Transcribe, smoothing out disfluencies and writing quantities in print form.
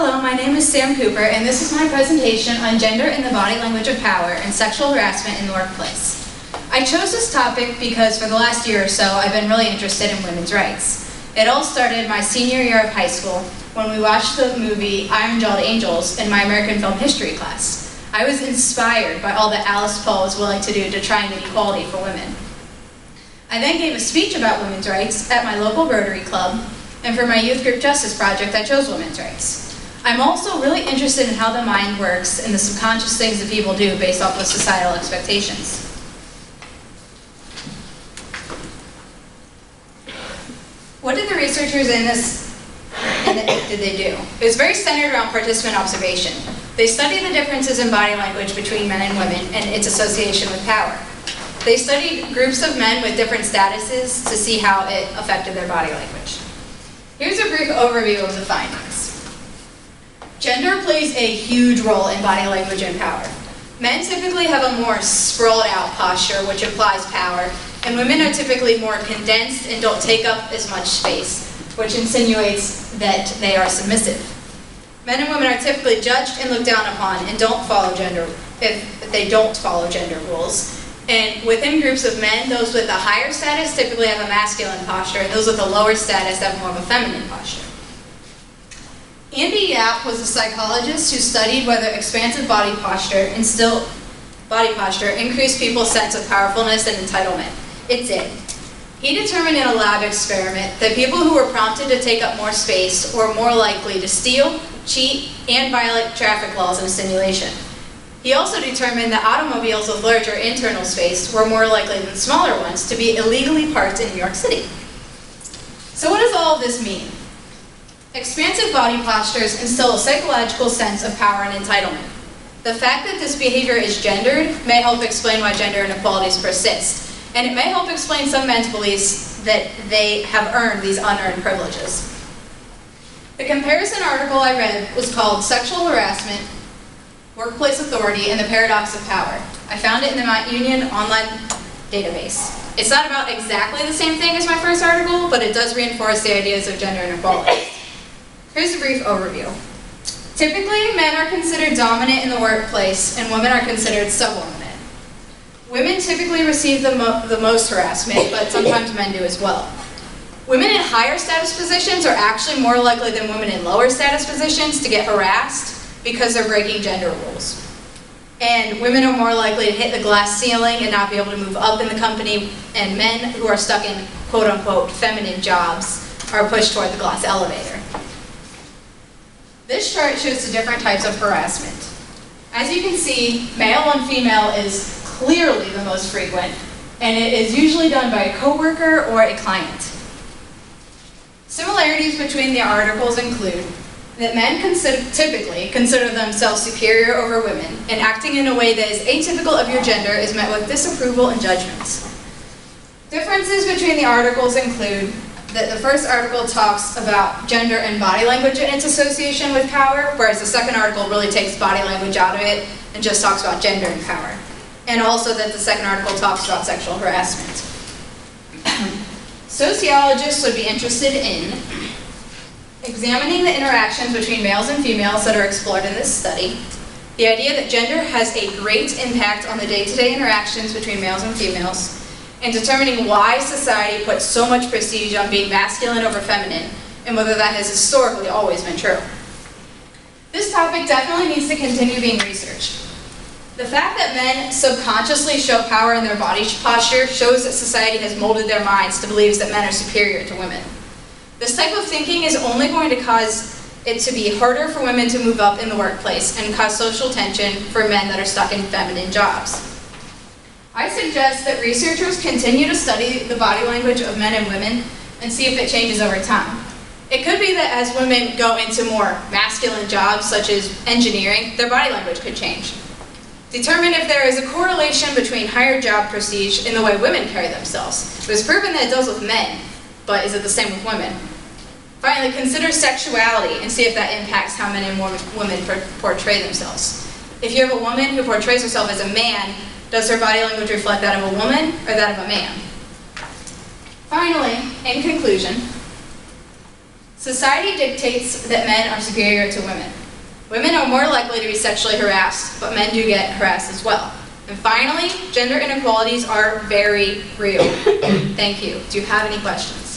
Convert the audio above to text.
Hello, my name is Sam Cooper, and this is my presentation on gender in the body language of power and sexual harassment in the workplace. I chose this topic because for the last year or so, I've been really interested in women's rights. It all started my senior year of high school when we watched the movie Iron-Jawed Angels in my American film history class. I was inspired by all that Alice Paul was willing to do to try and get equality for women. I then gave a speech about women's rights at my local Rotary Club, and for my youth group justice project, I chose women's rights. I'm also really interested in how the mind works and the subconscious things that people do based off of societal expectations. What did the researchers in this did they do? It was very centered around participant observation. They studied the differences in body language between men and women and its association with power. They studied groups of men with different statuses to see how it affected their body language. Here's a brief overview of the findings. Gender plays a huge role in body language and power. Men typically have a more sprawled out posture, which implies power, and women are typically more condensed and don't take up as much space, which insinuates that they are submissive. Men and women are typically judged and looked down upon and don't follow gender if they don't follow gender rules. And within groups of men, those with a higher status typically have a masculine posture, and those with a lower status have more of a feminine posture. Andy Yap was a psychologist who studied whether expansive body posture increased people's sense of powerfulness and entitlement. It did. He determined in a lab experiment that people who were prompted to take up more space were more likely to steal, cheat, and violate traffic laws in a simulation. He also determined that automobiles with larger internal space were more likely than smaller ones to be illegally parked in New York City. So what does all of this mean? Expansive body postures instill a psychological sense of power and entitlement. The fact that this behavior is gendered may help explain why gender inequalities persist, and it may help explain some men's beliefs that they have earned these unearned privileges. The comparison article I read was called Sexual Harassment, Workplace Authority, and the Paradox of Power. I found it in the Mount Union online database. It's not about exactly the same thing as my first article, but it does reinforce the ideas of gender inequality. Here's a brief overview. Typically, men are considered dominant in the workplace, and women are considered subordinate. Women typically receive the most harassment, but sometimes men do as well. Women in higher status positions are actually more likely than women in lower status positions to get harassed because they're breaking gender rules. And women are more likely to hit the glass ceiling and not be able to move up in the company, and men who are stuck in quote-unquote feminine jobs are pushed toward the glass elevator. This chart shows the different types of harassment. As you can see, male on female is clearly the most frequent, and it is usually done by a coworker or a client. Similarities between the articles include that men typically consider themselves superior over women, and acting in a way that is atypical of your gender is met with disapproval and judgments. Differences between the articles include that the first article talks about gender and body language and its association with power, whereas the second article really takes body language out of it and just talks about gender and power. And also that the second article talks about sexual harassment. Sociologists would be interested in examining the interactions between males and females that are explored in this study, the idea that gender has a great impact on the day-to-day interactions between males and females, and determining why society puts so much prestige on being masculine over feminine, and whether that has historically always been true. This topic definitely needs to continue being researched. The fact that men subconsciously show power in their body posture shows that society has molded their minds to believe that men are superior to women. This type of thinking is only going to cause it to be harder for women to move up in the workplace and cause social tension for men that are stuck in feminine jobs. I suggest that researchers continue to study the body language of men and women and see if it changes over time. It could be that as women go into more masculine jobs, such as engineering, their body language could change. Determine if there is a correlation between higher job prestige and the way women carry themselves. It was proven that it does with men, but is it the same with women? Finally, consider sexuality and see if that impacts how men and women portray themselves. If you have a woman who portrays herself as a man, does her body language reflect that of a woman or that of a man? Finally, in conclusion, Society dictates that men are superior to women. Women are more likely to be sexually harassed, but men do get harassed as well. And finally, gender inequalities are very real. Thank you. Do you have any questions?